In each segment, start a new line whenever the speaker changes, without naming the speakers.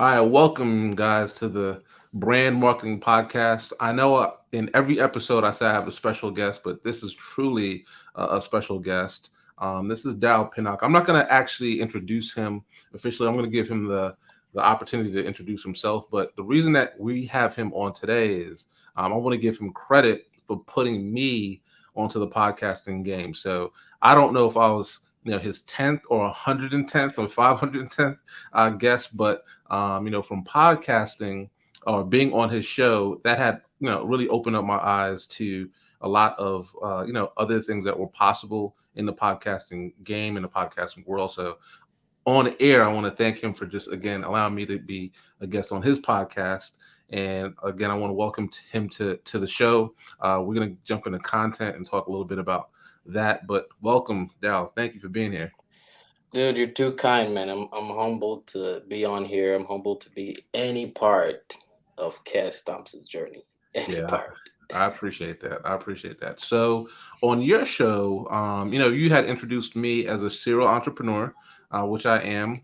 All right, welcome guys to the Brand Marketing Podcast. I know in every episode I say I have a special guest, but this is truly a special guest. This is Darold Pinnock. I'm not going to actually introduce him officially. I'm going to give him the opportunity to introduce himself. But the reason that we have him on today is I want to give him credit for putting me onto the podcasting game. So I don't know if I was his 10th or 110th or 510th guest, but from podcasting or being on his show, that had, really opened up my eyes to a lot of, other things that were possible in the podcasting game, in the podcasting world. So on air, I want to thank him for just, again, allowing me to be a guest on his podcast. And again, I want to welcome him to the show. We're going to jump into content and talk a little bit about that. But welcome, Daryl. Thank you for being here.
Dude, you're too kind, man. I'm humbled to be on here. I'm humbled to be any part of Cas Thompson's journey. Any
Yeah,
part.
I appreciate that. I appreciate that. So, on your show, you had introduced me as a serial entrepreneur, which I am.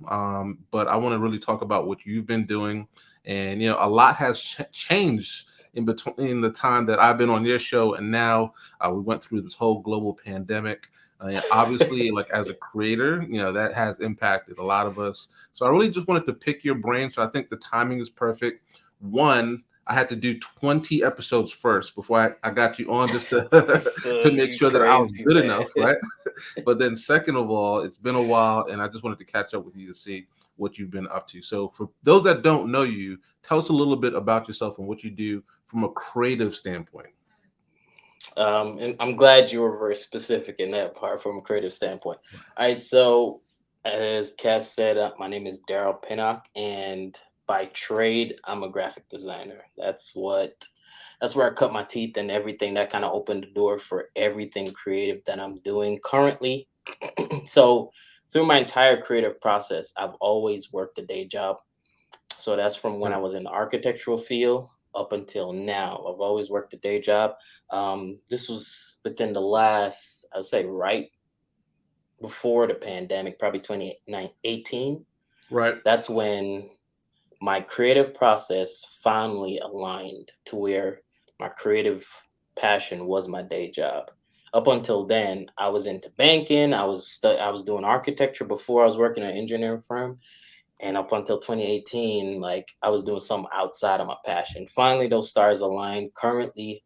But I want to really talk about what you've been doing, and a lot has changed in between the time that I've been on your show and now. We went through this whole global pandemic. And obviously, like as a creator, that has impacted a lot of us. So I really just wanted to pick your brain. So I think the timing is perfect. One, I had to do 20 episodes first before I got you on just to
So
to make
you
sure that I was
crazy,
good
man.
enough, right? But then second of all, it's been a while and I just wanted to catch up with you to see what you've been up to. So for those that don't know you, tell us a little bit about yourself and what you do from a creative standpoint.
And I'm glad you were very specific in that part from a creative standpoint. All right, so as Cass said, my name is Darold Pinnock, and by trade, I'm a graphic designer. That's where I cut my teeth, and everything that kind of opened the door for everything creative that I'm doing currently. So through my entire creative process, I've always worked a day job. So that's from when I
Right.
was in the architectural field up until now. I've always worked a day job. This was within the last, I would say, right before the pandemic, probably 2018.
Right.
That's when my creative process finally aligned to where my creative passion was my day job. Up until then, I was into banking. I was doing architecture before I was working at an engineering firm, and up until 2018, like I was doing something outside of my passion. Finally, those stars aligned. Currently,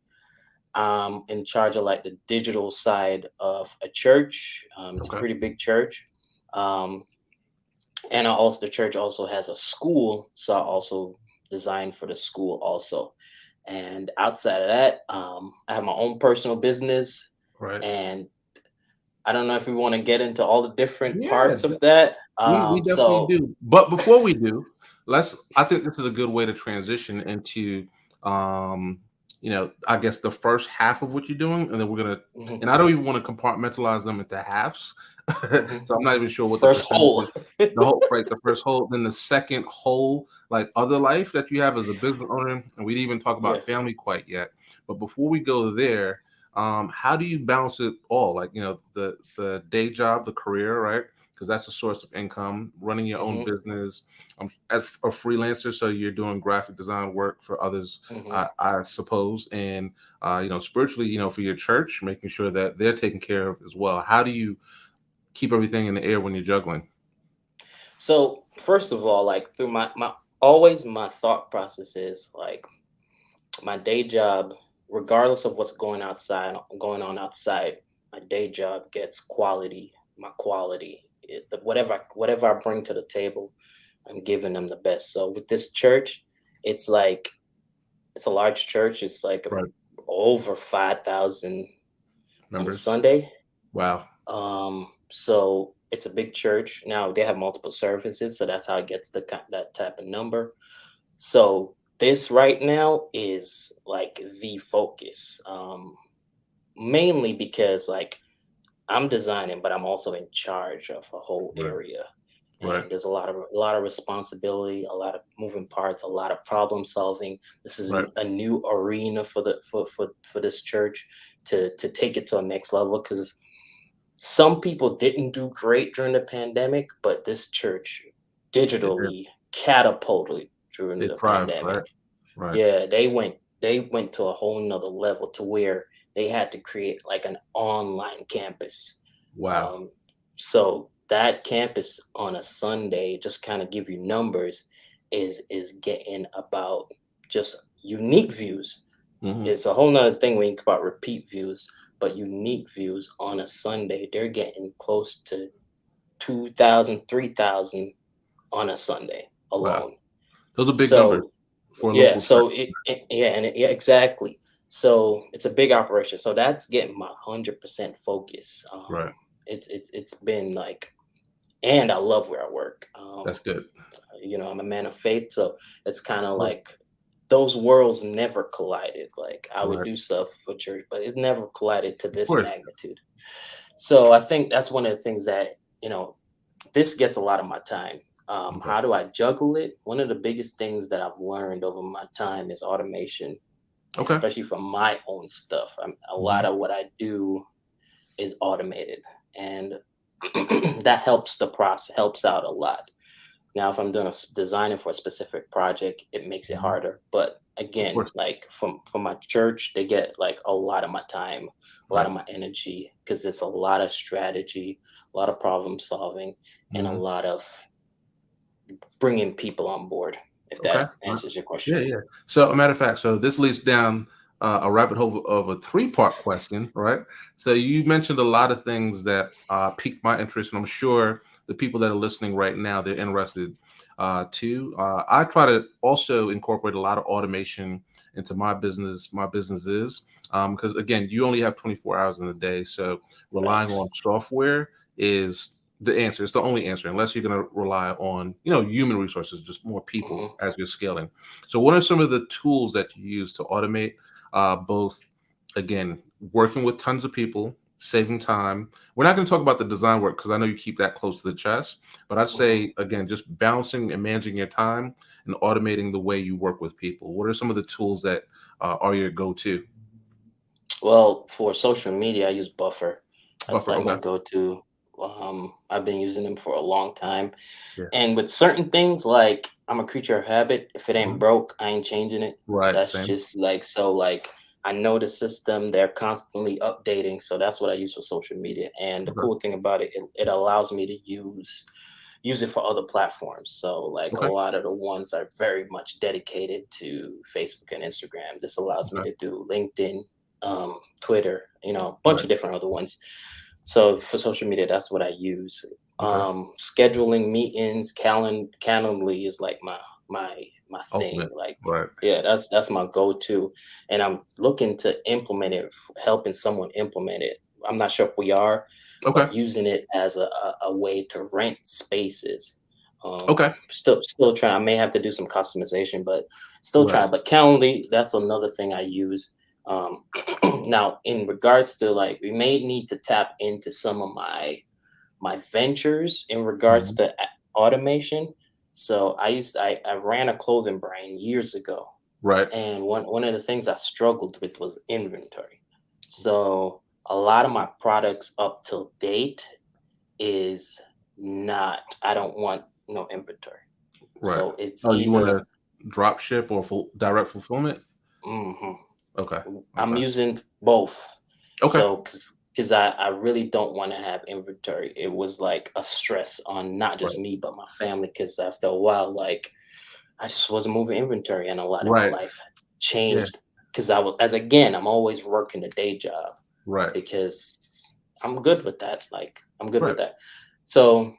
I'm in charge of like the digital side of a church. It's a
Okay.
pretty big church. Um, and the church also has a school, so I also designed for the school also. And outside of that, I have my own personal business,
Right.
and I don't know if we want to get into all the different
Yeah,
parts of that.
we definitely
So
do. But before we do, I think this is a good way to transition into um, I guess the first half of what you're doing, and then we're gonna
mhm,
and I don't even want to compartmentalize them into halves.
mhm.
So I'm not even sure what the
First
percentage
hole.
is. The whole right, the first whole, then the second whole, like other life that you have as a business owner, and we didn't even talk
Yeah.
about family quite yet. But before we go there, how do you balance it all? Like, the day job, the career, right? Because that's a source of income, running your own
hmm
business, as a freelancer. So you're doing graphic design work for others,
hmm
I suppose. And, spiritually, for your church, making sure that they're taken care of as well. How do you keep everything in the air when you're juggling?
So first of all, like through my always my thought process is like my day job, regardless of what's going on outside, my day job gets quality. My quality, whatever I bring to the table, I'm giving them the best. So with this church, it's like it's a large church. It's like
Right.
over 5,000 on a
Members.
Sunday.
Wow.
So it's a big church. Now they have multiple services, so that's how it gets that type of number. So this right now is like the focus, mainly because like I'm designing, but I'm also in charge of a whole
Right.
area,
Right.
and there's a lot of responsibility, a lot of moving parts, a lot of problem solving. This is
Right.
a new arena for for this church to take it to a next level because some people didn't do great during the pandemic, but this church
It did.
digitally catapulted during
It
the
thrives,
pandemic.
right? Right.
Yeah, they went to a whole nother level to where they had to create like an online campus.
Wow.
Um, so that campus on a Sunday, just kind of give you numbers, is getting about just unique views.
Hmm.
It's a whole nother thing when you think about repeat views, but unique views on a Sunday, they're getting close to 2,000, 3,000 on a Sunday
Wow.
alone.
Those are big numbers
So
for a
yeah,
local church.
so yeah, yeah, exactly. So it's a big operation. So that's getting my 100% focus.
Right.
It's been like, and I love where I work.
That's good.
I'm a man of faith, so it's kind of
Right.
like those worlds never collided. Like I would
Right.
do stuff for church, but it never collided to
Of
this
course.
magnitude. So I think that's one of the things that you know this gets a lot of my time.
Okay.
How do I juggle it? One of the biggest things that I've learned over my time is automation,
Okay.
especially for my own stuff. A lot
Hmm.
of what I do is automated, and that helps the process, helps out a lot. Now, if I'm doing designing for a specific project, it makes it
Hmm.
harder. But
Of
again,
course.
like from my church, they get like a lot of my time, a lot
Right.
of my energy, because it's a lot of strategy, a lot of problem solving, and a
Hmm.
lot of bringing people on board. If
Okay.
that answers your question.
Yeah, yeah. So, a matter of fact, so this leads down a rabbit hole of a three-part question, right? So, you mentioned a lot of things that piqued my interest, and I'm sure the people that are listening right now they're interested too. I try to also incorporate a lot of automation into my business, my businesses, because again, you only have 24 hours in a day, so relying
Facts.
on software is the answer. It's the only answer, unless you're going to rely on human resources, just more people
Hmm.
as you're scaling. So, what are some of the tools that you use to automate both, again, working with tons of people, saving time? We're not going to talk about the design work because I know you keep that close to the chest, but I'd
Hmm.
say, again, just balancing and managing your time and automating the way you work with people. What are some of the tools that are your go to?
Well, for social media, I use Buffer. That's
Buffer.
like my
Okay.
go-to. I've been using them for a long time.
Yeah.
And with certain things, like I'm a creature of habit. If it ain't
Mhm.
broke, I ain't changing it.
Right.
That's
Same.
just like so. Like I know the system; they're constantly updating. So that's what I use for social media. And the
Okay.
cool thing about it, it allows me to use it for other platforms. So like a
Okay.
lot of the ones are very much dedicated to Facebook and Instagram. This allows me
Okay.
to do LinkedIn, Twitter, a bunch
Right.
of different other ones. So for social media, that's what I use.
Okay.
Scheduling meetings, Calendly is like my thing.
Ultimate.
Like,
Right.
yeah, that's my go-to, and I'm looking to implement it, helping someone implement it. I'm not sure if we are,
Okay.
but using it as a way to rent spaces.
Okay.
Still trying. I may have to do some customization, but still
Right.
trying. But Calendly, that's another thing I use. Um, now, in regards to like, we may need to tap into some of my ventures in regards
Mhm.
to automation. So I ran a clothing brand years ago,
Right.
and one of the things I struggled with was inventory. So a lot of my products up till date is not. I don't want no inventory.
Right.
So it's
Oh, you want
either
to drop ship or full direct fulfillment?
mhm,
Okay.
I'm
Okay.
using both.
Okay.
So because I really don't want to have inventory. It was like a stress on not just
Right.
me but my family. Because after a while, like I just wasn't moving inventory, and a lot of my
Right.
life
Yeah.
changed. Because I was, as again, I'm always working a day job
Right.
because I'm good with that. Like I'm good with
Right.
that. So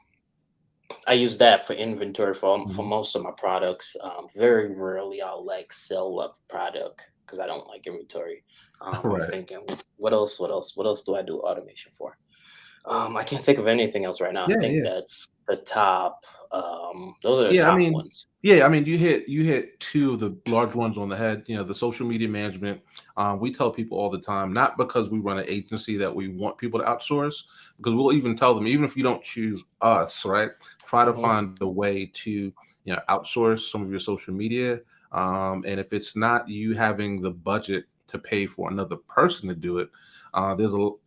I use that for inventory for
Mhm.
most of my products. Very rarely I'll like sell a product because I don't like inventory. I'm
Right.
thinking, what else? What else? What else do I do automation for? I can't think of anything else right now. I
Yeah.
think
Yeah.
that's the top. Those are the
Yeah. I
top
mean,
ones.
yeah. I mean, you hit two of the large ones on the head. The social media management. We tell people all the time, not because we run an agency that we want people to outsource, because we'll even tell them, even if you don't choose us, right? Try to
Hmm.
find a way to outsource some of your social media. And if it's not you having the budget to pay for another person to do it,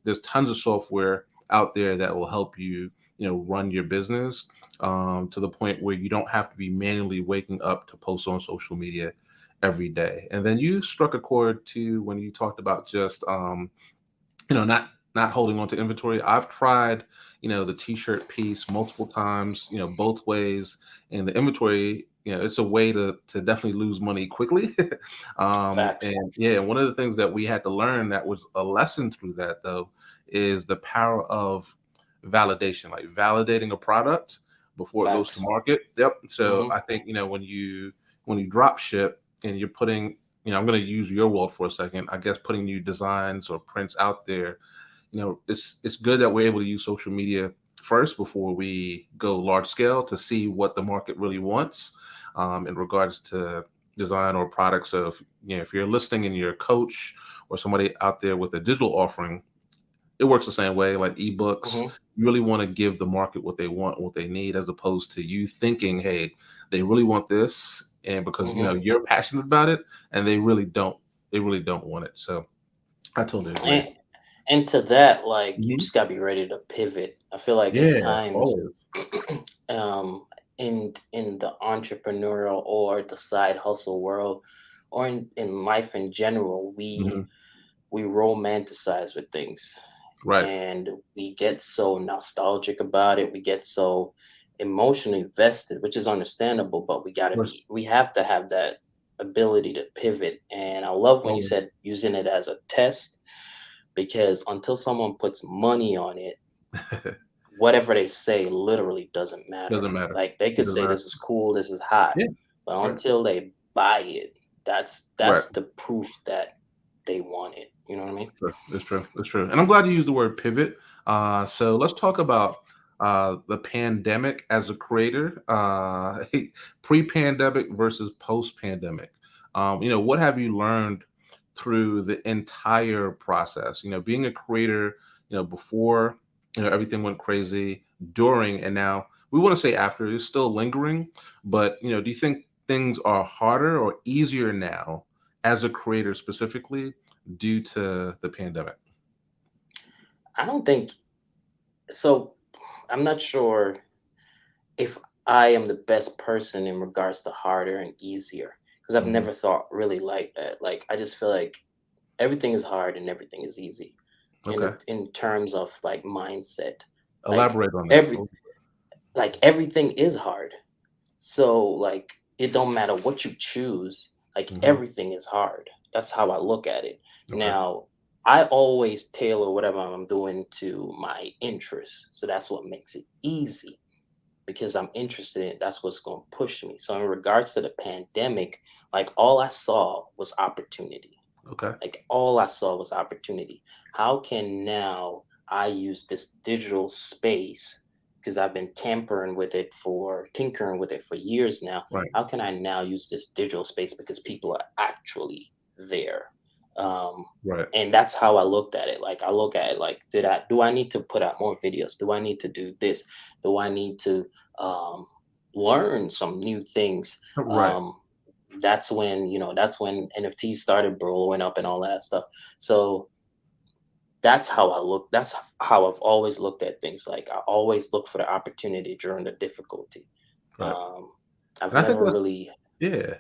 there's tons of software out there that will help you run your business, to the point where you don't have to be manually waking up to post on social media every day. And then you struck a chord too when you talked about just not holding on to inventory. I've tried, the t-shirt piece multiple times, both ways. And the inventory, it's a way to definitely lose money quickly.
Facts.
And yeah, one of the things that we had to learn that was a lesson through that though is the power of validation, like validating a product before it goes to
Facts.
market. Yep. So
Hmm.
I think, when you drop ship and you're putting, I'm going to use your world for a second, I guess putting new designs or prints out there, it's good that we're able to use social media first before we go large scale to see what the market really wants, in regards to design or products. So if you're listing and you're a coach or somebody out there with a digital offering, it works the same way. Like ebooks,
Hmm.
you really want to give the market what they want, what they need, as opposed to you thinking, hey, they really want this, and because
Hmm.
you're passionate about it, and they really don't want it. So I totally agree.
And and to that, like, you
Mhm.
just gotta be ready to pivot. I feel like at
Yeah,
times,
always.
um, in the entrepreneurial or the side hustle world, or in life in general, we
Mhm.
we romanticize with things,
Right.
and we get so nostalgic about it. We get so emotionally vested, which is understandable, but
Course.
we have to have that ability to pivot. And I love when you
Always.
said using it as a test, because until someone puts money on it, whatever they say literally doesn't matter.
Doesn't matter.
Like, they
It
could
doesn't
say
matter.
this is cool, this is hot,
Yeah.
but
Right.
until they buy it,
Right.
that's the proof that they want it. You know what I mean?
True. It's true. It's true. And I'm glad you used the word pivot. So let's talk about the pandemic as a creator, pre-pandemic versus post-pandemic. What have you learned through the entire process? Being a creator, before, everything went crazy, during, and now we want to say after, it's still lingering. But, do you think things are harder or easier now as a creator specifically due to the pandemic?
I don't think so. I'm not sure if I am the best person in regards to harder and easier, because I've
Mhm.
never thought really like that. Like, I just feel like everything is hard and everything is easy
Okay.
in terms of like mindset. Like,
Elaborate on that.
every everything is hard. So, like, it don't matter what you choose, like,
Mhm.
everything is hard. That's how I look at it.
Okay.
Now, I always tailor whatever I'm doing to my interests. So that's what makes it easy, because I'm interested in it. That's what's going to push me. So in regards to the pandemic, like, all I saw was opportunity.
Okay.
Like, all I saw was opportunity. How can now I use this digital space, because I've been tinkering with it for years now.
Right.
How can I now use this digital space because people are actually there? Um,
Right.
and that's how I looked at it. Like, I look at it like, do I need to put out more videos? Do I need to do this? Do I need to um, learn some new things?
Right.
Um, that's when NFTs started blowing up and all that stuff. So that's how I look. That's how I've always looked at things. Like, I always look for the opportunity during the difficulty.
Right.
Um, I've
And I think
never
that's,
really.
yeah.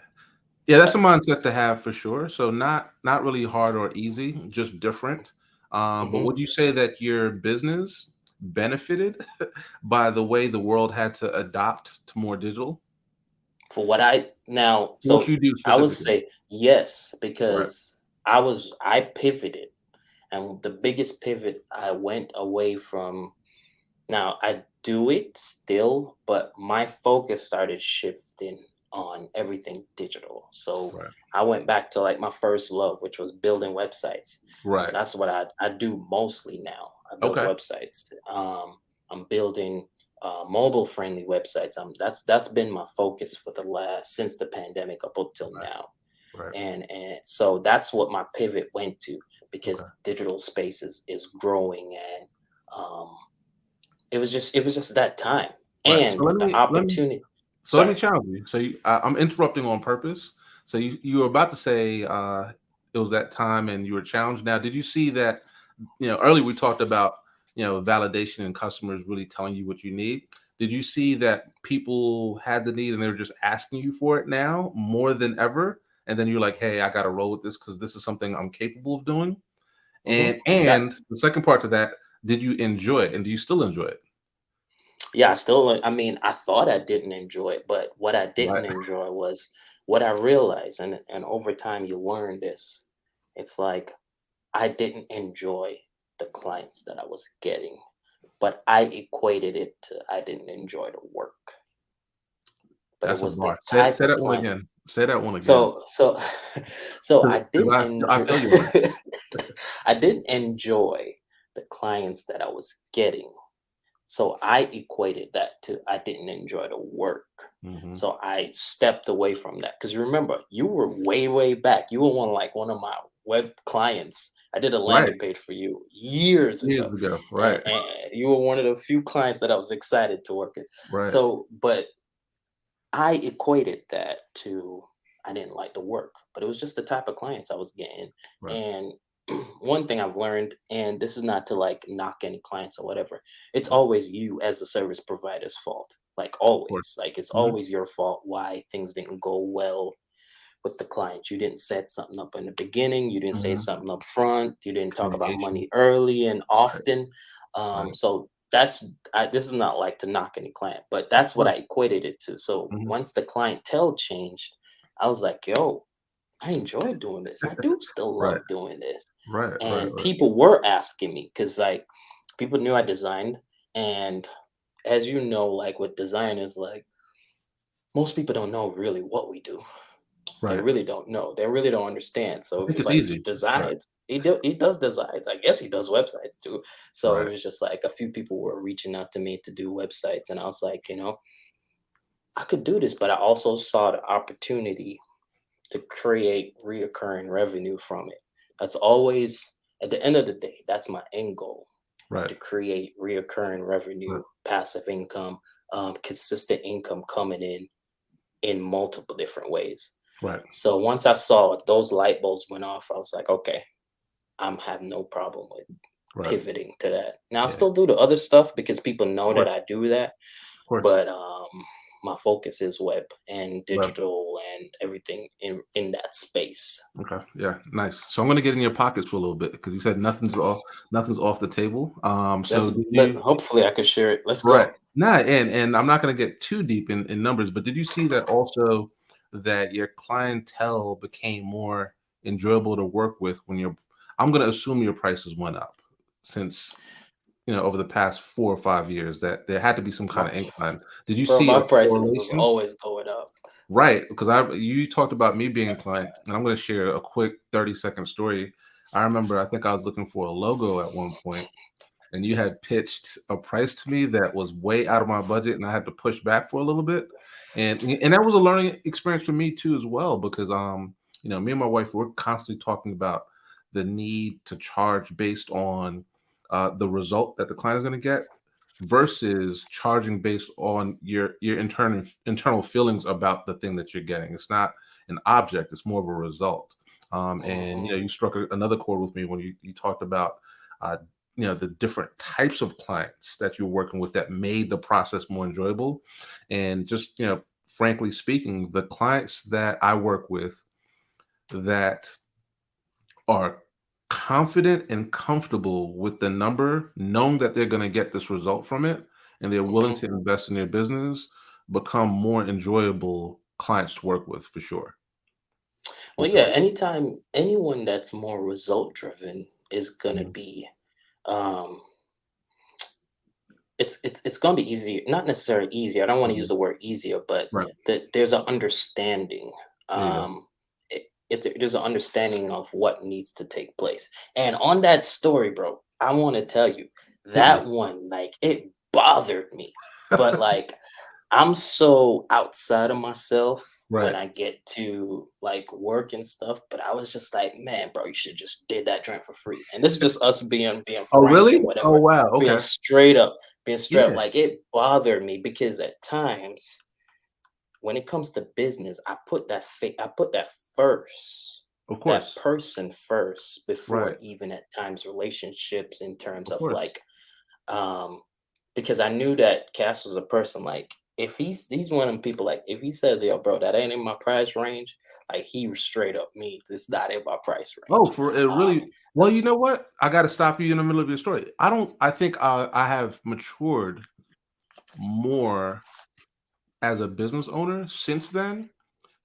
Yeah, that's
Uh,
a mindset to have for sure. So not really hard or easy, just different. But
mhm.
would you say that your business benefited by the way the world had to adopt to more digital?
For what I now,
What
so
you do
I would
specifically.
say yes,
Right.
because I pivoted, and the biggest pivot, I went away from. Now I do it still, but my focus started shifting on everything digital. So
Right.
I went back to like my first love, which was building websites. So
Right.
that's what I do mostly now. I build
Okay.
websites. I'm building mobile friendly websites. That's been my focus for the last since the pandemic up until
Right.
now.
Right.
And so that's what my pivot went to,
Okay.
because digital space is growing, and um, it was just that time
Right. So
and
let
the
me let me
opportunity.
So let me
Sorry.
challenge you. So I'm interrupting on purpose. So you were about to say, it was that time and you were challenged. Now, did you see that? Earlier we talked about, validation and customers really telling you what you need. Did you see that people had the need and they were just asking you for it now more than ever? And then you're like, hey, I got to roll with this because this is something I'm capable of doing. And
That
and the second part to that, did you enjoy it and do you still enjoy it?
Yeah, I still, I mean, I thought I didn't enjoy it, but what I
Right.
didn't enjoy was what I realized, and over time you learn this. It's like I didn't enjoy the clients that I was getting, but I equated it to I didn't enjoy the work, but it
That's a
was the
bar. Say
type
say
of
that one
client.
again. Say that one again.
So so I
'Cause
didn't
I
enjoy
feel you on that.
I didn't enjoy the clients that I was getting. So I equated that to I didn't enjoy the work.
Mhm.
So I stepped away from that. Because remember, you were way, way back. You were one of my web clients. I did a
Right.
landing page for you years
Years
ago.
ago.
And,
Right.
and you were one of the few clients that I was excited to work with.
Right.
So, but I equated that to I didn't like the work, but it was just the type of clients I was getting.
Right.
And one thing I've learned, and this is not to like knock any clients or whatever, it's
Mhm.
always you as the service provider's fault. Like
Of course.
always, like it's
Mhm.
always your fault why things didn't go well with the client. You didn't set something up in the beginning. You didn't say
Mhm.
something up front. You didn't talk about
Communication.
money early and
Right.
often.
Right.
So this is not like to knock any client, but
Of
that's what
course.
I equated it to. So
Mhm.
once the clientele changed, I was like, yo, I enjoy doing this. I do still
Right.
love doing this.
Right. Right.
And
Right.
people were asking me because like people knew I designed. And as you know, like with designers, like most people don't know really what we do. They
Right.
really don't know. They really don't understand. So it
Make
was
it
like he
easy. Right.
designs. He does designs. I guess he does websites too. So it
Right.
was just like a few people were reaching out to me to do websites, and I was like, I could do this, but I also saw the opportunity to create reoccurring revenue from it. That's always at the end of the day. That's my end goal
Right.
to create reoccurring
Right.
revenue, passive income, consistent income coming in multiple different ways.
Right.
So once I saw those light bulbs went off, I was like, okay, I'm have no problem with
Right.
pivoting to that. Now I
Yeah.
still do the other stuff because people
Of
know that
course.
I do that,
Of course.
but my focus is web and
Right.
digital and everything in that space.
Okay. Yeah. Nice. So I'm gonna get in your pockets for a little bit because you said nothing's off the table. So did you
Hopefully I could share it. Let's
right.
go.
Nah, and I'm not gonna get too deep in numbers, but did you see that also that your clientele became more enjoyable to work with when you're I'm gonna assume your prices went up since over the past 4 or 5 years that there had to be some kind
My
of incline. Did you
bro,
see a
my prices is
correlation?
always going up.
Right, because I you talked about me being a client, and I'm going to share a quick 30-second story. I remember I think I was looking for a logo at one point, and you had pitched a price to me that was way out of my budget, and I had to push back for a little bit. And that was a learning experience for me too as well, because me and my wife we're constantly talking about the need to charge based on the result that the client is going to get versus charging based on your internal feelings about the thing that you're getting. It's not an object; it's more of a result. And
Mhm.
you struck another chord with me when you talked about uh, the different types of clients that you're working with that made the process more enjoyable. And just frankly speaking, the clients that I work with that are confident and comfortable with the number, knowing that they're going to get this result from it, and they're willing
Mhm.
to invest in their business, become more enjoyable clients to work with for sure. For
Well, yeah,
sure.
anytime anyone that's more result driven is gonna
Mhm.
be um it's gonna be easier, not necessarily easier. I don't want to use
Mhm.
the word easier, but
Right.
that there's an understanding.
There you go.
There's an understanding of what needs to take place. And on that story, bro, I want to tell you
Hit me.
that one, like it bothered me, but like I'm so outside of myself when
Right.
I get to like work and stuff, but I was just like, man, bro, you should just did that joint for free. And this is just us being
Oh,
frank
really?
and
Oh,
whatever,
wow.
being
Okay.
straight up, being straight up.
Yeah.
Like it bothered me because at times when it comes to business, I put that first.
Of
That
course.
person first before
Right.
even at times relationships in terms
Of
of
course.
like um, because I knew that Cass was a person like if he's one of them people like if he says, "Yo, bro, that ain't in my price range," like he straight up means it's not in my price
Oh,
range.
for it
Um,
really well, you know what? I gotta stop you in the middle of your story. I think I have matured more as a business owner since then.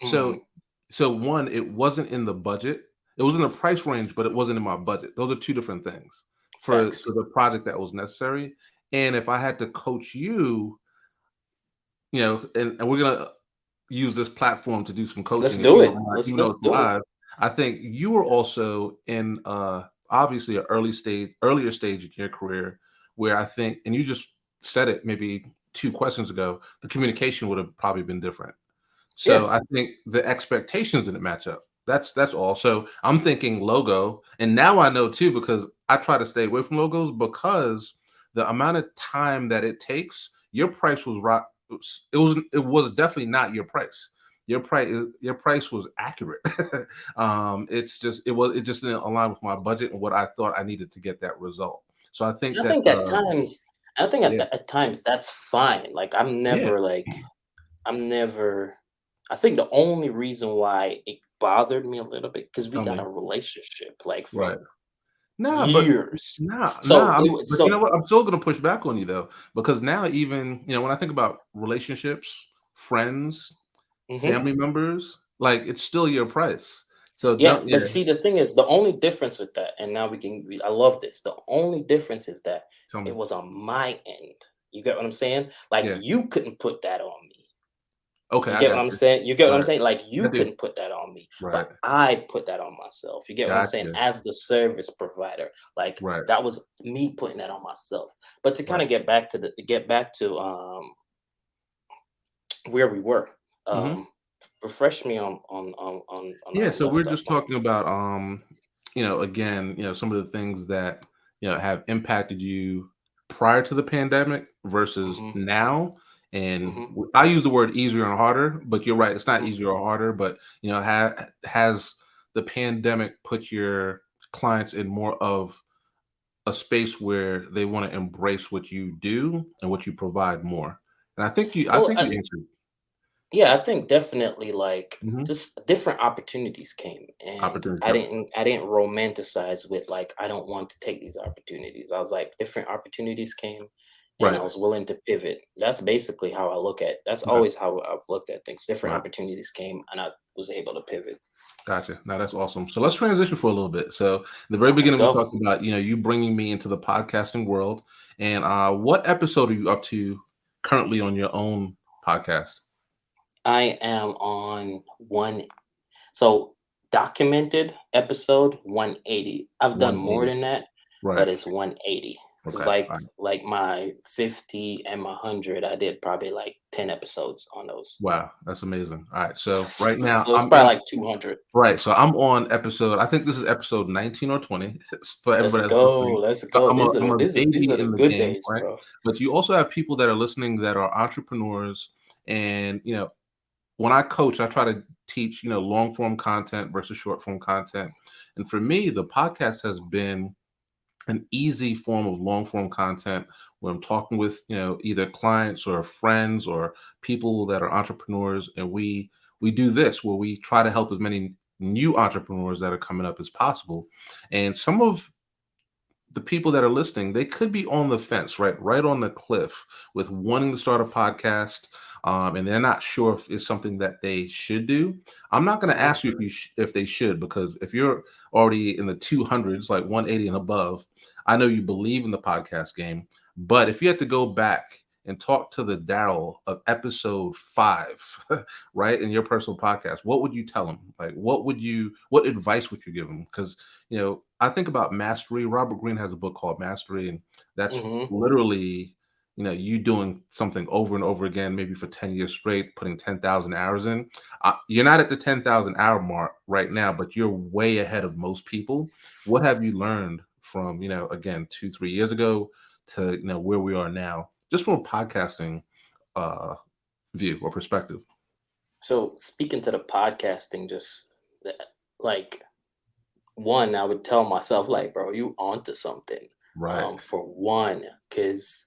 So
mhm,
so one, it wasn't in the budget. It was in the price range, but it wasn't in my budget. Those are 2 different things
facts.
for the project that was necessary. And if I had to coach you, and we're gonna use this platform to do some
Let's
coaching,
do
even though
it.
even though
Let's
it's
do it.
live. I think you were also in obviously an earlier stage in your career where I think, and you just said it maybe 2 questions ago, the communication would have probably been different.
Yeah.
So I think the expectations didn't match up. That's all. So I'm thinking logo, and now I know too because I try to stay away from logos because the amount of time that it takes. Your price was right. It was definitely not your price. Your price was accurate. It just didn't align with my budget and what I thought I needed to get that result. So I think
And
that
I think
yeah,
at times that's fine. Like
yeah,
I'm never I think the only reason why it bothered me a little bit because we
tell
got
me
a relationship like
right.
from
Nah, but
years.
nah,
So it was
but you know
so
what? I'm still gonna push back on you though, because now even, when I think about relationships, friends,
mhm.
family members, like it's still your price. So
Yeah,
don't
but
yeah,
see, the thing is, the only difference with that, and now I love this. The only difference is that
tell me.
it was on my end. You get what I'm saying? Like
Yeah.
you couldn't put that on me.
Okay,
You
I
get what
got
I'm
you.
saying? You get what I'm
Right.
saying? Like
I
you
do.
couldn't put that on me,
Right.
but I put that on myself. You get what I'm
Got
saying?
you.
As the service provider, like
Right.
that was me putting that on myself. But to kind
Right.
of get back to where we were,
Mhm.
um, refresh me on
Yeah,
I
so we're
left off
just
on.
talking about again, some of the things that have impacted you prior to the pandemic versus
Hmm.
now. And
Hmm.
I use the word easier and harder, but you're right, it's not
Hmm.
easier or harder, but has the pandemic put your clients in more of a space where they want to embrace what you do and what you provide more. And I
Well,
think you answered.
yeah, I think definitely like
Mhm.
just different opportunities came, and
Opportunity. Yep.
I didn't romanticize with like I don't want to take these opportunities. I was like different opportunities came, and I
Right.
was willing to pivot. That's basically how I look at. That's
Okay.
always how I've looked at things. Different
Right.
opportunities came, and I was able to pivot.
Gotcha. Now that's awesome. So let's transition for a little bit. So in the very
Let's
beginning, we
go.
talked about you bringing me into the podcasting world, and what episode are you up to currently on your own podcast?
I am on one. So documented episode 180. I've done more
180.
than that,
Right.
but it's 180. Because
Okay. All right.
like my 50 and my 100, I did probably like 10 episodes on those.
Wow, that's amazing. All right. So right now
So it's
I'm
probably
in.
like 200.
Right. So I'm on episode. I think this is episode 19 or 20 for
Let's
everybody that's
go.
listening.
Let's go.
I'm a
These
baby
are the
in the
good
game,
days,
right?
bro.
But you also have people that are listening that are entrepreneurs, and when I coach, I try to teach, long form content versus short form content. And for me, the podcast has been an easy form of long form content where I'm talking with, either clients or friends or people that are entrepreneurs. And we do this where we try to help as many new entrepreneurs that are coming up as possible. And some of the people that are listening, they could be on the fence, right on the cliff with wanting to start a podcast, and they're not sure if it's something that they should do. I'm not going to
Mhm.
ask you if they should, because if you're already in the 200s, like 180 and above, I know you believe in the podcast game. But if you had to go back and talk to the Daryl of episode 5, right, in your personal podcast, what would you tell him? Like, what advice would you give him? Because I think about mastery. Robert Greene has a book called Mastery, and that's
Mhm.
literally, you doing something over and over again, maybe for 10 years straight, putting 10,000 hours in. You're not at the 10,000 hour mark right now, but you're way ahead of most people. What have you learned from, again, 2, 3 years ago to, where we are now, just from a podcasting uh, view or perspective?
So speaking to the podcasting, just like one, I would tell myself like, bro, you onto something.
Right.
For one, because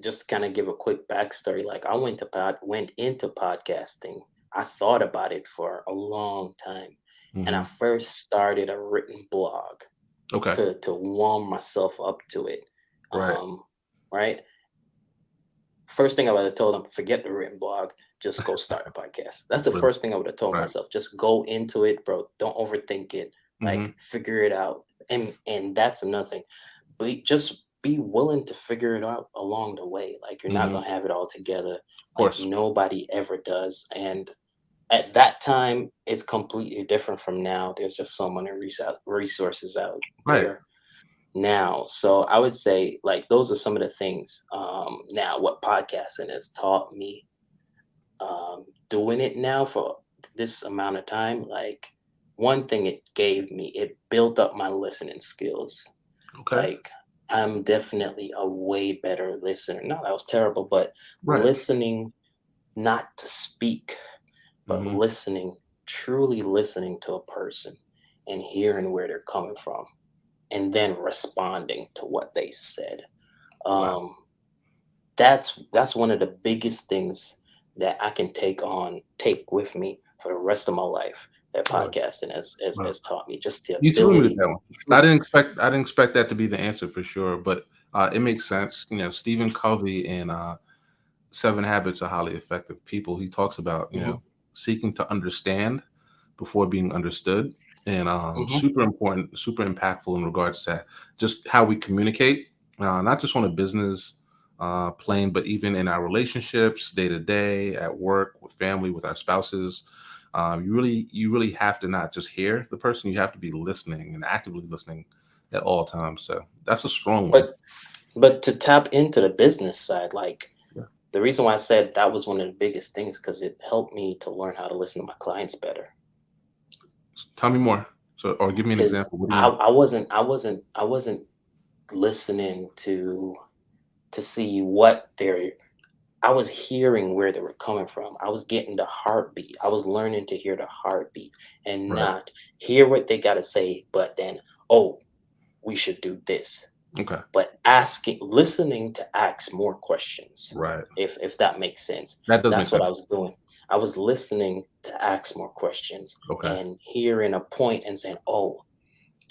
just to kind of give a quick backstory, like I went into podcasting. I thought about it for a long time, and I
Hmm.
first started a written blog
Okay.
to warm myself up to it.
Right.
Um, right. First thing I would have told them, forget the written blog, just go start a podcast. That's the
Really.
first thing I would have told
Right.
myself. Just go into it, bro. Don't overthink it.
Hmm.
Like figure it out. And that's another thing. Just be willing to figure it out along the way. Like you're not
Hmm.
gonna have it all together.
Of
Like
course.
nobody ever does. And at that time, it's completely different from now. There's just so many resources out
Right.
there now. So I would say like those are some of the things. Now what podcasting has taught me, doing it now for this amount of time, like one thing it gave me, it built up my listening skills.
Okay.
Like I'm definitely a way better listener. Not that I was terrible, but
Right.
listening, not to speak, but
Hmm.
listening, truly listening to a person and hearing where they're coming from and then responding to what they said.
Wow.
Um, that's one of the biggest things that I can take with me for the rest of my life. That
Wow.
podcasting
Wow.
has taught me just the
You threw me with
ability.
that one. I didn't expect that to be the answer for sure, but it makes sense. Stephen Covey in Seven Habits of Highly Effective People, he talks about
Hmm.
seeking to understand before being understood, and
Hmm.
super important, super impactful in regards to just how we communicate, not just on a business plane, but even in our relationships, day to day, at work, with family, with our spouses. You really have to not just hear the person; you have to be listening and actively listening at all times. So that's a strong one.
But to tap into the business side, like
Yeah.
the reason why I said that was one of the biggest things because it helped me to learn how to listen to my clients better.
Tell me more. So, or give me an
Because
example. What do you mean?
I wasn't listening to see what they're I was hearing where they were coming from. I was getting the heartbeat. I was learning to hear the heartbeat and
Right.
not hear what they got to say, but then, oh, we should do this.
Okay.
But listening to ask more questions,
Right.
if that makes sense.
That does make
That's what
sense.
I was doing. I was listening to ask more questions
Okay.
and hearing a point and saying, oh,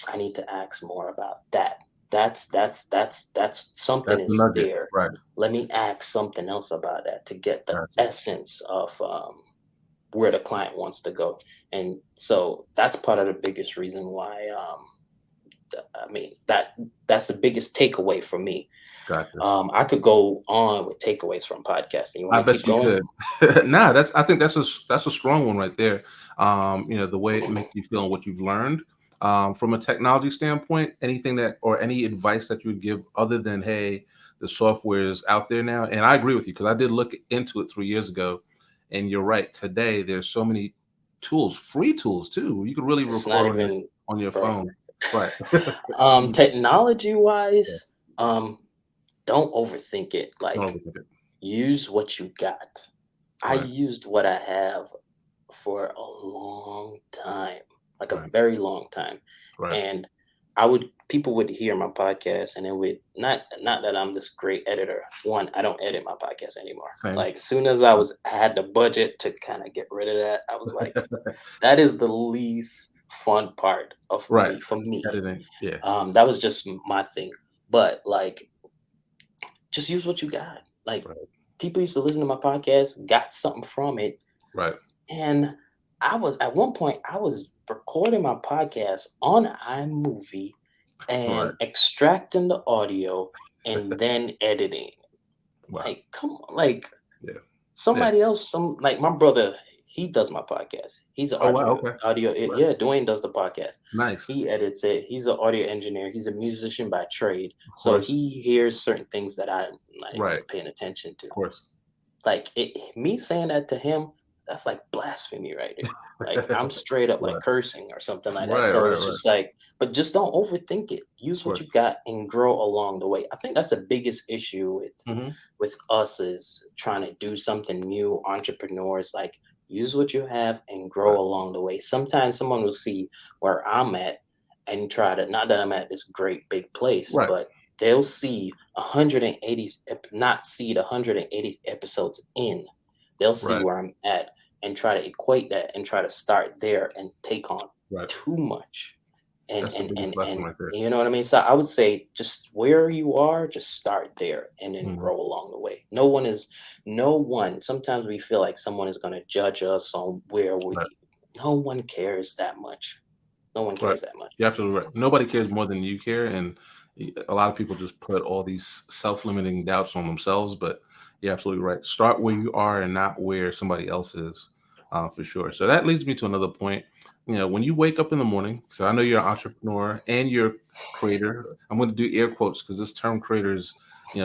I need to ask more about that. That's something
That's the
is
nugget.
there.
Right.
Let me ask something else about that to get the
Gotcha.
essence of where the client wants to go. And so that's part of the biggest reason why. I mean that's the biggest takeaway for me.
Gotcha.
I could go on with takeaways from podcasting. You want
I
me to keep
bet you
going?
could. Nah, I think that's a strong one right there. The way it makes you feel and what you've learned. From a technology standpoint, anything that or any advice that you would give other than, hey, the software is out there now. And I agree with you because I did look into it 3 years ago. And you're right. Today there's so many tools, free tools too. You could really
It's not
record
even,
on your
bro.
phone. Right.
Technology
Yeah.
wise, don't overthink it.
Don't
Like
overthink it.
use what you got. I
Right.
used what I have for a long time, like a
Right.
very long time.
Right.
And people would hear my podcast and it would not that I'm this great editor. One, I don't edit my podcast anymore.
Same.
Like soon as I had the budget to kind of get rid of that, I was like, that is the least fun part of
Right.
me for me.
Editing. Yeah.
That was just my thing. But like just use what you got. Like
Right.
people used to listen to my podcast, got something from it,
Right.
and I was at one point I was recording my podcast on iMovie and
Right.
extracting the audio and then editing.
Wow.
Like, come on, like
Yeah. Yeah.
somebody else, like my brother, he does my podcast. He's an
Oh, wow, okay. Right.
yeah, Dwayne does the podcast.
Nice.
He edits it. He's an audio engineer. He's a musician by trade.
Of
So
course.
he hears certain things that I'm not even
Right.
paying attention to.
Of course.
Like me saying that to him, that's like blasphemy right there. Like I'm straight up like
Right.
cursing or something like that.
Right,
So
right,
it's
right.
just like, but just don't overthink it.
Of
Use what you
course.
got and grow along the way. I think that's the biggest issue
Mhm.
with us is trying to do something new. Entrepreneurs like use what you have and
Right.
grow along the way. Sometimes someone will see where I'm at and try to, not that I'm at this great big place,
Right.
but they'll see 180, not see the 180 episodes in. They'll see
Right.
where I'm at and try to equate that and try to start there and take on
Right.
too much. And
That's the biggest lesson
and
right there.
you know what I mean? So I would say just where you are, just start there and then
Mhm.
grow along the way. No one, sometimes we feel like someone is going to judge us on where
Right.
no one cares that much. No one
Right.
cares that much.
You're absolutely right. Nobody cares more than you care, and a lot of people just put all these self-limiting doubts on themselves. But you're absolutely right. Start where you are and not where somebody else is, for sure. So that leads me to another point. When you wake up in the morning, so I know you're an entrepreneur and you're a creator. I'm going to do air quotes because this term creator is,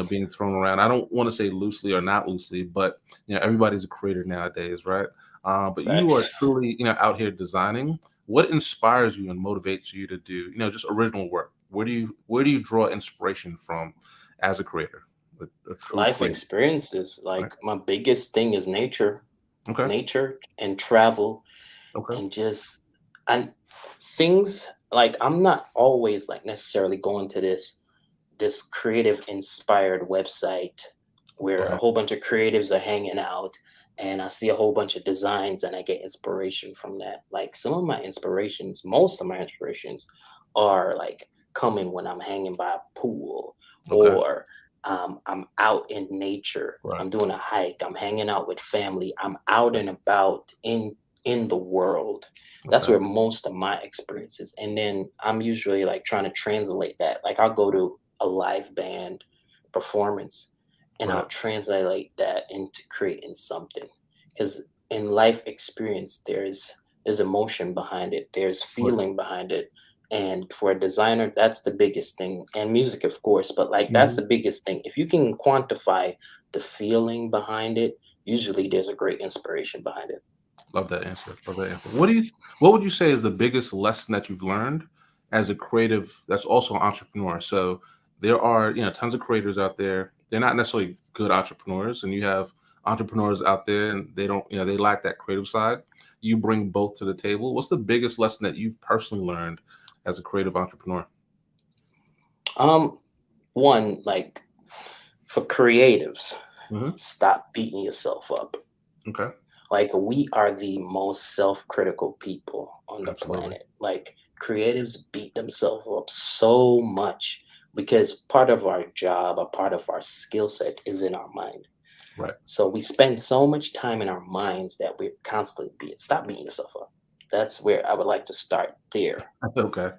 being thrown around. I don't want to say loosely or not loosely, but everybody's a creator nowadays, right? But you are
Facts.
truly, out here designing. What inspires you and motivates you to do, just original work? Where do you draw inspiration from as a creator, a true
Life
creator,
experiences,
right?
like my biggest thing is
Okay.
nature and travel
Okay.
and just and things like I'm not always like necessarily going to this creative inspired website where a
Okay.
whole bunch of creatives are hanging out and I see a whole bunch of designs and I get inspiration from that. Like some of my inspirations, most of my inspirations are like coming when I'm hanging by a pool
Okay.
or I'm out in nature.
Right.
I'm doing a hike. I'm hanging out with family. I'm out
Right.
and about in the world. That's
Okay.
where most of my experience is. And then I'm usually like trying to translate that. Like I'll go to a live band performance and
Right.
I'll translate that into creating something. Because in life experience, there's emotion behind it, there's
Of course.
feeling behind it. And for a designer, that's the biggest thing. And music, of course, but like that's
Mhm.
the biggest thing. If you can quantify the feeling behind it, usually there's a great inspiration behind it.
Love that answer. Love that answer. What would you say is the biggest lesson that you've learned as a creative that's also an entrepreneur? So there are, tons of creators out there. They're not necessarily good entrepreneurs, and you have entrepreneurs out there and they don't, they lack that creative side. You bring both to the table. What's the biggest lesson that you've personally learned as a creative entrepreneur?
Um, One, like for creatives,
Hmm.
stop beating yourself up.
Okay.
Like we are the most self-critical people on the
Absolutely.
planet. Like creatives beat themselves up so much because part of our job, a part of our skill set is in our mind.
Right.
So we spend so much time in our minds that we're constantly stop beating yourself up. That's where I would like to start there.
Okay.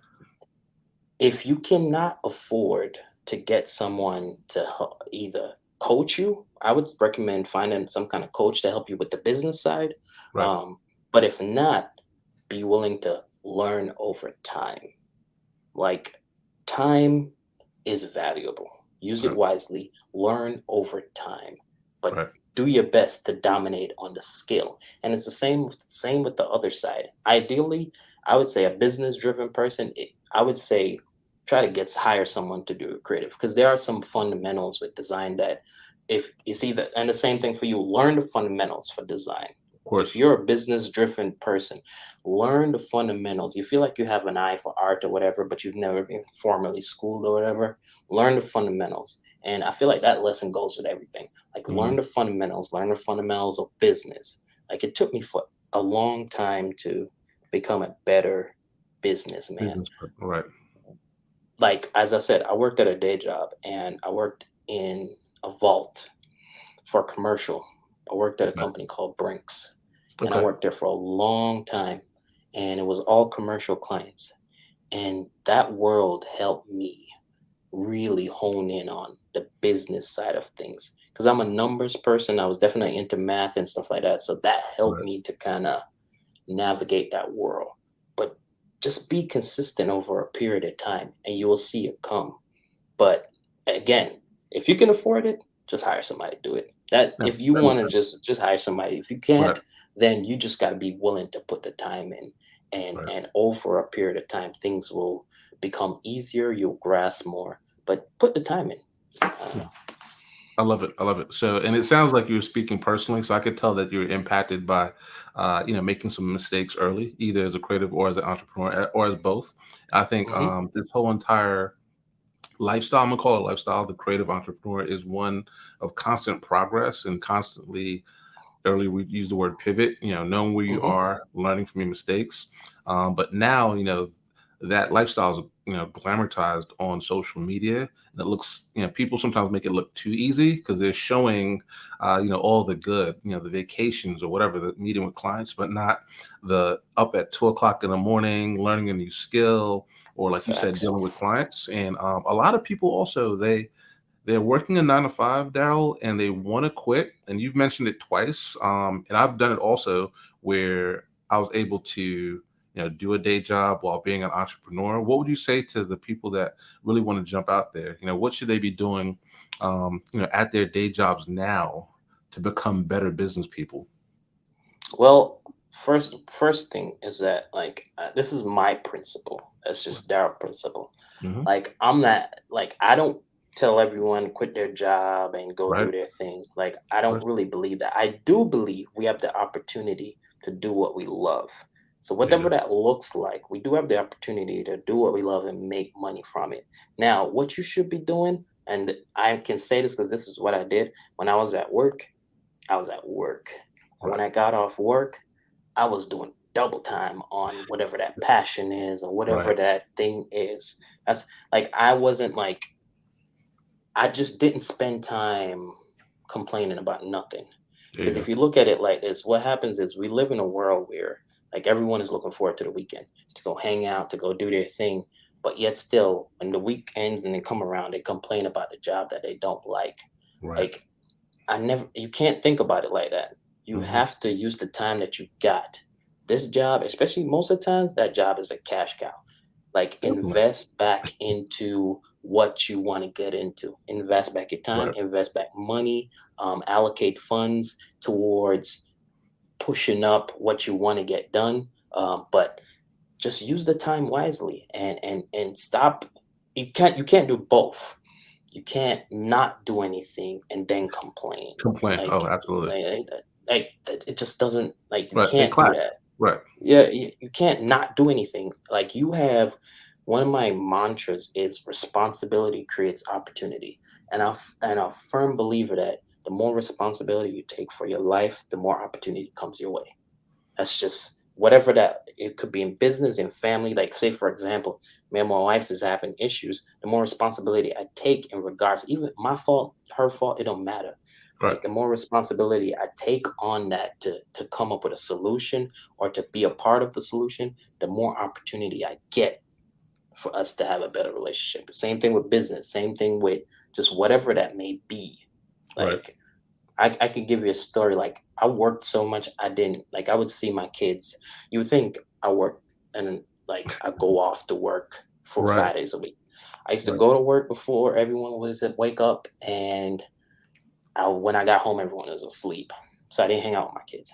If you cannot afford to get someone to either coach you, I would recommend finding some kind of coach to help you with the business side.
Right.
Um, but if not, be willing to learn over time. Like time is valuable. Use it
Right.
wisely, learn over time, but
Right.
do your best to dominate on the skill. And it's the same with the other side. Ideally, I would say a business driven person, I would say try to hire someone to do creative because there are some fundamentals with design that if you see that, and the same thing for you, learn the fundamentals for design.
Of
If
course.
you're a business driven person, learn the fundamentals. You feel like you have an eye for art or whatever, but you've never been formally schooled or whatever. Learn the fundamentals. And I feel like that lesson goes with everything. Like
Hmm.
learn the fundamentals of business. Like it took me for a long time to become a better businessman.
Right.
Like as I said, I worked at a day job and I worked in a vault for commercial. I worked at a
Okay.
company called Brinks and I
Okay.
worked there for a long time and it was all commercial clients. And that world helped me really hone in on the business side of things because I'm a numbers person. I was definitely into math and stuff like that. So that helped
Right.
me to kind of navigate that world. But just be consistent over a period of time and you will see it come. But again, if you can afford it, just hire somebody to do it. That
Yeah,
if you
that makes
want to
sense.
just hire somebody. If you
Right.
can't, then you just got to be willing to put the time in.
Right.
And over a period of time, things will become easier. You'll grasp more. But put the time in. I don't
Yeah.
know.
I love it. I love it. So, and it sounds like you're speaking personally. So I could tell that you're impacted by, making some mistakes early, either as a creative or as an entrepreneur, or as both. I think
Hmm.
this whole entire lifestyle, I'm gonna call it lifestyle, the creative entrepreneur is one of constant progress and constantly. Earlier we used the word pivot, knowing where you
Hmm.
are, learning from your mistakes. But now, that lifestyle is, glamorized on social media. And it looks, people sometimes make it look too easy because they're showing, all the good, the vacations or whatever, the meeting with clients, but not the up at 2 o'clock in the morning, learning a new skill, or like you said,
Facts.
dealing with clients. And a lot of people also, they're working a 9 to 5, Daryl, and they want to quit. And you've mentioned it twice. And I've done it also where I was able to, do a day job while being an entrepreneur. What would you say to the people that really want to jump out there? What should they be doing, at their day jobs now to become better business people?
Well, first thing is that like this is my principle. That's just their principle.
Hmm.
Like I'm not like I don't tell everyone to quit their job and go
Right.
do their thing. Like I don't
Right.
really believe that. I do believe we have the opportunity to do what we love. So
There you
whatever
go.
that looks like, we do have the opportunity to do what we love and make money from it. Now, what you should be doing, and I can say this because this is what I did when I was at work. I was at work. And when
Right.
I got off work, I was doing double time on whatever that passion is or whatever
Right.
that thing is. That's like I wasn't like I just didn't spend time complaining about nothing.
There you
Because
go.
if you look at it like this, what happens is we live in a world where like everyone is looking forward to the weekend to go hang out, to go do their thing. But yet still, when the week ends and they come around, they complain about the job that they don't like.
Right.
Like you can't think about it like that. You
Hmm.
have to use the time that you got. This job, especially most of the times, that job is a cash cow. Like
Definitely.
invest back into what you want to get into. Invest back your time,
Right.
invest back money, allocate funds towards pushing up what you want to get done. But just use the time wisely and stop. You can't do both. You can't not do anything and then complain.
Complain. Oh,
Like
absolutely.
it just doesn't like you
Right. They
can't do
clash.
that.
Right.
Yeah, you can't not do anything. Like you have one of my mantras is responsibility creates opportunity. And I'm a firm believer that the more responsibility you take for your life, the more opportunity comes your way. That's just whatever that it could be in business, in family. Like say for example, me and my wife is having issues. The more responsibility I take in regards, even my fault, her fault, it don't matter.
Right.
Like the more responsibility I take on that to come up with a solution or to be a part of the solution, the more opportunity I get for us to have a better relationship. Same thing with business, same thing with just whatever that may be.
Right.
Like I could give you a story. Like I worked so much, I didn't like. I would see my kids. You would think I work and like I go off to work for
Right.
5 days a week. I used to
Right.
go to work before everyone was at wake up, and when I got home, everyone was asleep. So I didn't hang out with my kids.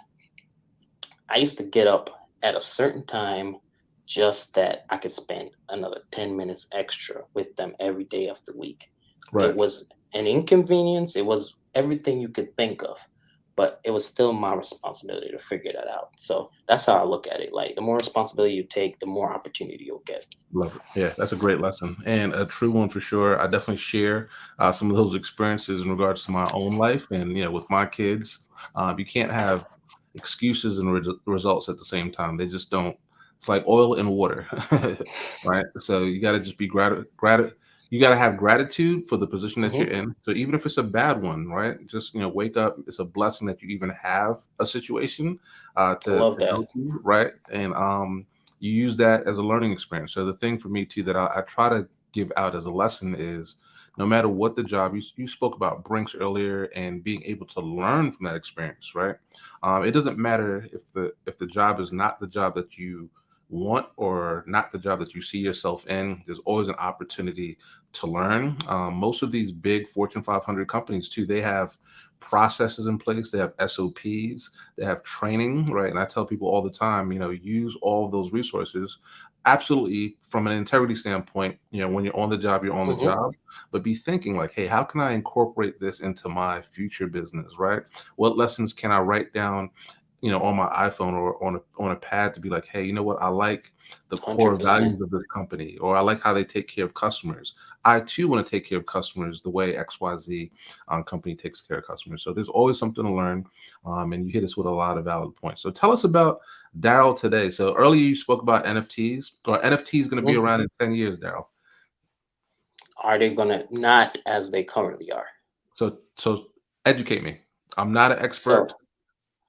I used to get up at a certain time just that I could spend another 10 minutes extra with them every day of the week. It
Right.
was an inconvenience. It was everything you could think of, but it was still my responsibility to figure that out. So that's how I look at it. Like the more responsibility you take, the more opportunity you'll get.
Love it. Yeah, that's a great lesson and a true one for sure. I definitely share some of those experiences in regards to my own life and with my kids. You can't have excuses and results at the same time. They just don't. It's like oil and water, right? So you got to just be You got to have gratitude for the position that you're
Hmm.
in. So even if it's a bad one, right? Just wake up. It's a blessing that you even have a situation
I
to
love
go
that.
to, right? And you use that as a learning experience. So the thing for me too that I try to give out as a lesson is no matter what the job you spoke about Brinks earlier and being able to learn from that experience, right? It doesn't matter if the job is not the job that you want or not the job that you see yourself in. There's always an opportunity to learn. Most of these big Fortune 500 companies too, they have processes in place. They have SOPs. They have training, right? And I tell people all the time, use all of those resources. Absolutely, from an integrity standpoint, when you're on the job, you're on the
Hmm.
job, but be thinking like, hey, how can I incorporate this into my future business, right? What lessons can I write down, on my iPhone or on a pad to be like, hey, you know what? I like the core
100%.
values of this company, or I like how they take care of customers. I too want to take care of customers the way XYZ company takes care of customers. So there's always something to learn. And you hit us with a lot of valid points. So tell us about Darold today. So earlier you spoke about NFTs, or NFTs going to be
Mhm.
around in 10 years, Daryl.
Are they gonna not as they currently are?
So educate me. I'm not an expert.
So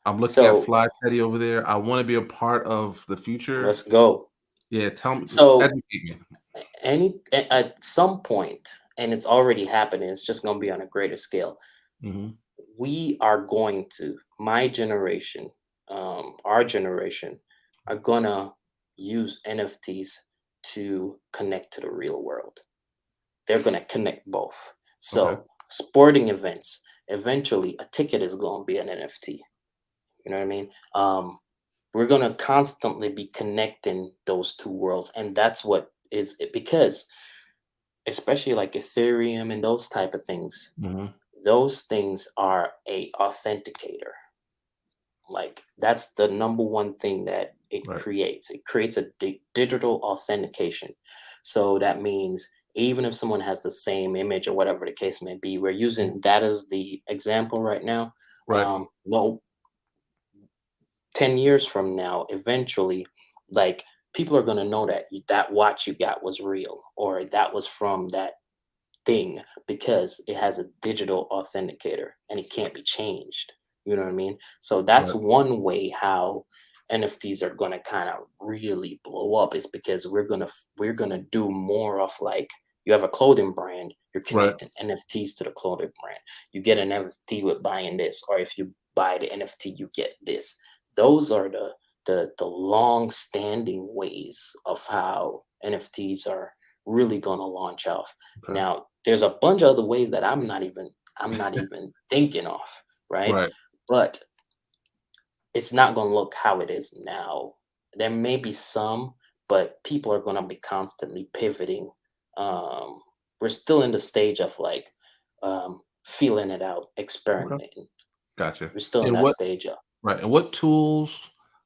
I'm looking at
so
Fly Teddy over there. I want to be a part of the future.
let's go.
Yeah, tell me,
So
educate me.
at some point, and it's already happening. It's just gonna be on a greater scale.
Hmm.
We are going to my generation, our generation, are gonna use NFTs to connect to the real world. They're going to connect both.
Okay.
So, sporting events, eventually a ticket is going to be an NFT. You know what I mean? We're going to constantly be connecting those two worlds. And that's what is it, because especially like Ethereum and those type of things,
Hmm.
those things are a authenticator. Like that's the number one thing that it
Right.
creates. It creates a digital authentication. So that means even if someone has the same image or whatever the case may be, we're using that as the example right now.
Right.
No, 10 years from now, eventually, like people are going to know that that watch you got was real or that was from that thing because it has a digital authenticator and it can't be changed. You know what I mean? So that's
Right.
one way how NFTs are going to kind of really blow up is because we're going to do more of like you have a clothing brand, you're
Right.
connecting NFTs to the clothing brand. You get an NFT with buying this, or if you buy the NFT, you get this. Those are the long standing ways of how NFTs are really going to launch off.
Okay.
Now, there's a bunch of other ways that I'm not even thinking of, right?
Right.
But it's not going to look how it is now. There may be some, but people are going to be constantly pivoting. Um, we're still in the stage of like feeling it out,
Okay.
experimenting.
Gotcha.
We're still in
And
that
what
stage of.
Right. And what tools,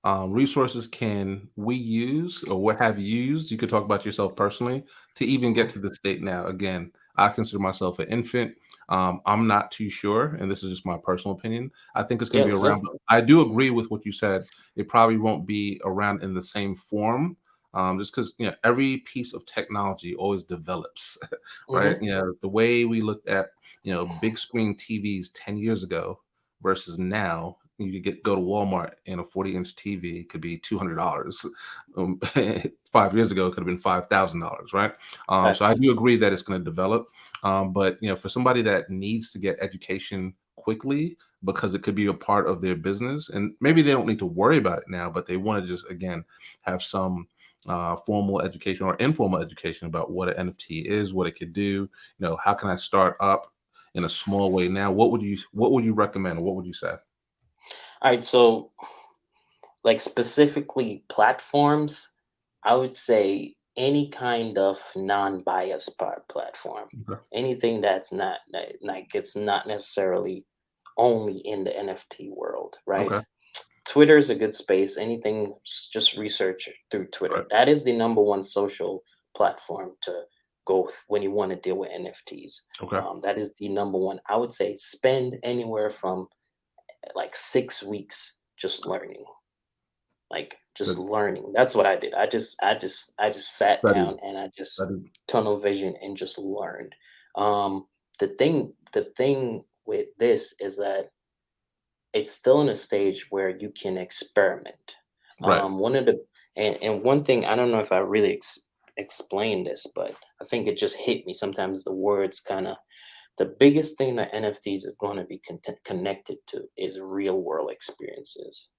resources can we use, or what have you used? You could talk about yourself personally to even get
Mhm.
to the state now. Again, I consider myself an infant. I'm not too sure, and this is just my personal opinion. I think it's going
Yeah,
to be
let's
around.
go.
But I do agree with what you said. It probably won't be around in the same form, just because every piece of technology always develops, right?
Hmm.
The way we looked at big screen TVs 10 years ago versus now. You could go to Walmart and a 40-inch TV could be $200. Um, 5 years ago, it could have been $5,000, right? So I
Facts.
do agree that it's going to develop. But for somebody that needs to get education quickly because it could be a part of their business, and maybe they don't need to worry about it now, but they want to just again have some formal education or informal education about what an NFT is, what it could do. How can I start up in a small way now? What would you recommend? What would you say?
All right, so like specifically platforms, I would say any kind of non-biased platform,
Okay.
anything that's not like it's not necessarily only in the NFT world, right?
Okay.
Twitter is a good space. Anything, just research through Twitter.
Right.
That is the number one social platform to go when you want to deal with NFTs.
Okay.
That is the number one. I would say spend anywhere from like 6 weeks just learning, like just
Good.
learning. That's what I did. I just sat
Study.
down and I just
Study.
tunnel vision and just learned. Um, the thing with this is that it's still in a stage where you can experiment.
Right.
One of the and one thing I don't know if I really explained this, but I think it just hit me. Sometimes the words kind of the biggest thing that NFTs is going to be connected to is real world experiences.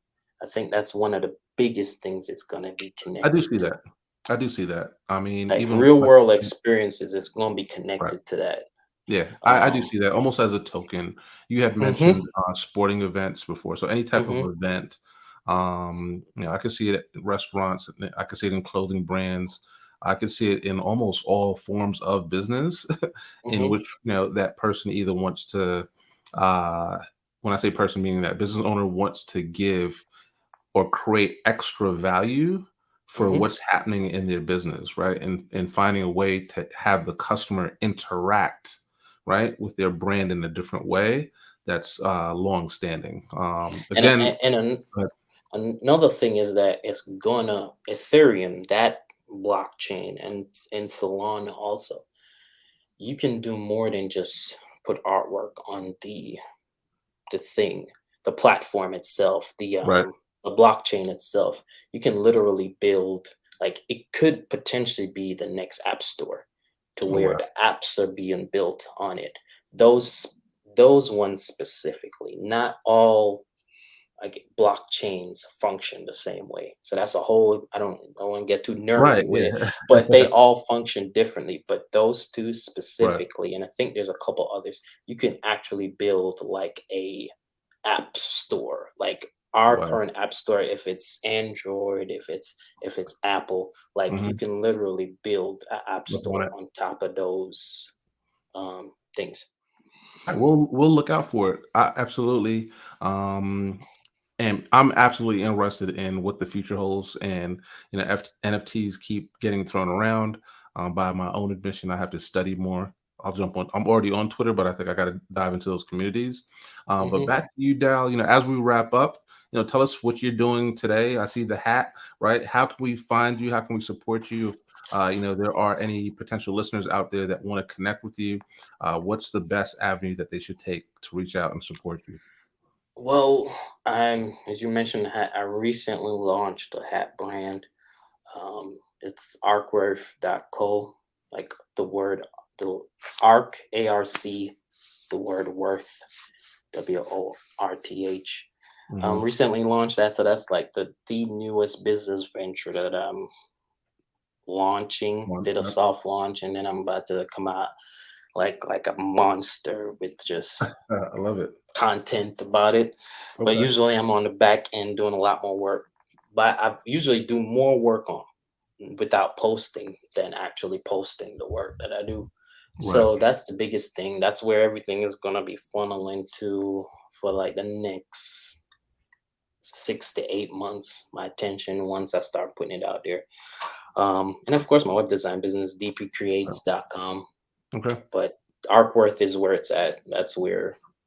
I think that's one of the biggest things it's going to be
I do
connected
see
to.
that. I do see that. I mean,
Like
even
real
like,
world experiences, it's going to be
right.
connected to that.
Yeah, I do
Um,
see that almost as a token. You had
mhm,
mentioned, sporting events before, so any type of
mhm,
event, I could see it in restaurants, I could see it in clothing brands, I could see it in almost all forms of business in
mhm,
which, that person either wants to, uh when I say person, meaning that business owner wants to give or create extra value for
mhm.
what's happening in their business, right? And finding a way to have the customer interact, right, with their brand in a different way that's long standing.
And
Again, uh,
another thing is that it's gonna Ethereum, that blockchain, and Solana also. You can do more than just put artwork on the thing, the platform itself,
right,
the blockchain itself. You can literally build, like, it could potentially be the next app store, to
oh,
where
wow,
the apps are being built on it. Those those ones specifically, not all, like, blockchains function the same way. So that's a whole, I don't want to get too
right,
nerdy with it,
yeah,
but they all function differently. But those two
right,
specifically, and I think there's a couple others, you can actually build like a app store, like our
wow,
current app store, if it's Android, if it's Apple, like you
hmm,
can literally build an app
look on
store
it.
on top of those things.
We'll look out for it. Absolutely. And I'm absolutely interested in what the future holds. And NFTs keep getting thrown around. By my own admission, I have to study more. I'll jump on. I'm already on Twitter, but I think I got to dive into those communities. But
Hmm.
back to you, Dal. As we wrap up, tell us what you're doing today. I see the hat, right? How can we find you? How can we support you? If there are any potential listeners out there that want to connect with you, what's the best avenue that they should take to reach out and support you?
Well, as you mentioned, I recently launched a hat brand. It's arcworth.co, like the arc, ARC, the word worth, WORTH.
Hmm.
Recently launched that, so that's like the newest business venture that I'm launching. Did a soft launch, and then I'm about to come out like a monster with just
I love it.
content about it. But
Okay.
usually I'm on the back end doing a lot more work. But I usually do more work on without posting than actually posting the work that I do.
Right.
So that's the biggest thing. That's where everything is gonna be funneling to for like the next 6 to 8 months. My attention, once I start putting it out there. And of course my web design business, dpcreates.com.
Okay.
But Arcworth is where it's at.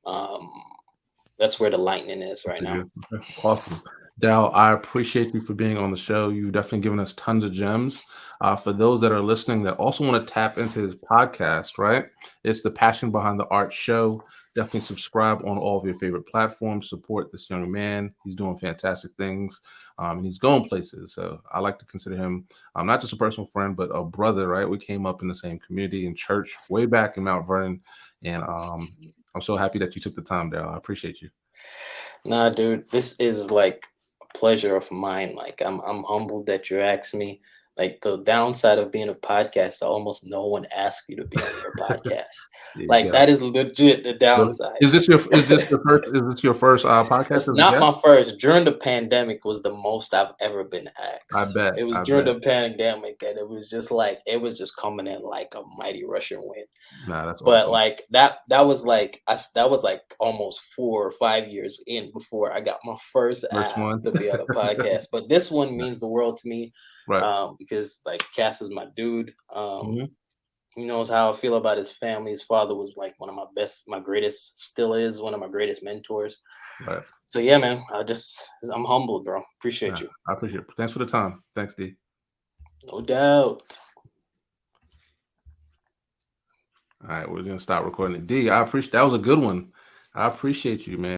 Um that's where the lightning is right
Pretty
now.
good. Okay. Awesome. Dal, I appreciate you for being on the show. You've definitely given us tons of gems. For those that are listening that also want to tap into his podcast, right? It's the Passion Behind the Art Show. Definitely subscribe on all of your favorite platforms. Support this young man. He's doing fantastic things, and he's going places. So I like to consider him not just a personal friend, but a brother, right? We came up in the same community in church way back in Mount Vernon. And I'm so happy that you took the time, Dal. I appreciate you.
Nah, dude, this is like a pleasure of mine. Like I'm humbled that you asked me. Like the downside of being a podcaster, almost no one asks you to be on their podcast.
Yeah, you
Like
got it.
that is legit the
Really?
downside.
Is this your first podcast
It's
as a
not
guest?
my first. During the pandemic was the most I've ever been
I
asked.
bet,
It was
I
during
bet.
the pandemic, and it was just coming in like a mighty Russian wind.
Nah, that's
But
awesome.
like that was like almost 4 or 5 years in before I got my first
First
ask
one.
to be on a podcast. But this one
Yeah,
means the world to me,
right.
because like Cass is my dude.
Mhm,
He knows how I feel about his family. His father was like one of my greatest, still is one of my greatest mentors.
right.
So yeah, man, I'm humbled, bro.
Yeah,
Appreciate you.
I appreciate it. Thanks for the time. Thanks, D.
No doubt.
Alright, we're gonna stop recording it. D, I appreciate that was a good one. I appreciate you, man.